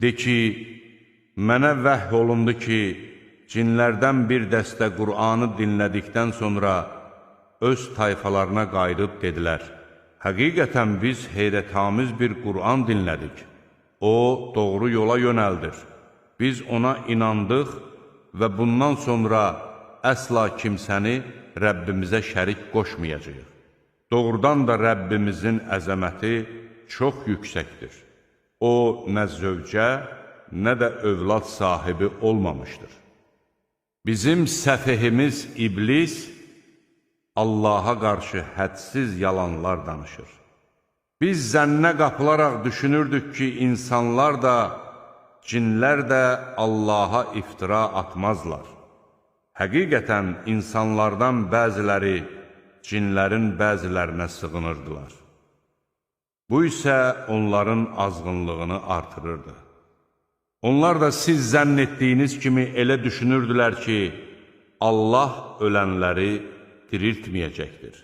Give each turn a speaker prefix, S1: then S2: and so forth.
S1: De ki, mənə vəhy olundu ki, cinlərdən bir dəstə Qur'anı dinlədikdən sonra öz tayfalarına qayıdıb dedilər, həqiqətən biz heyrətamiz bir Qur'an dinlədik. O, doğru yola yönəldir. Biz ona inandıq və bundan sonra əsla kimsəni Rəbbimizə şərik qoşmayacağıq. Doğrudan da Rəbbimizin əzəməti çox yüksəkdir. O, nə zövcə, nə də övlad sahibi olmamışdır. Bizim səfehimiz iblis Allaha qarşı hədsiz yalanlar danışır. Biz zənnə qapılaraq düşünürdük ki, insanlar da, cinlər də Allaha iftira atmazlar. Həqiqətən insanlardan bəziləri cinlərin bəzilərinə sığınırdılar. Bu isə onların azğınlığını artırırdı. Onlar da siz zənn etdiyiniz kimi elə düşünürdülər ki, Allah ölənləri diriltməyəcəkdir.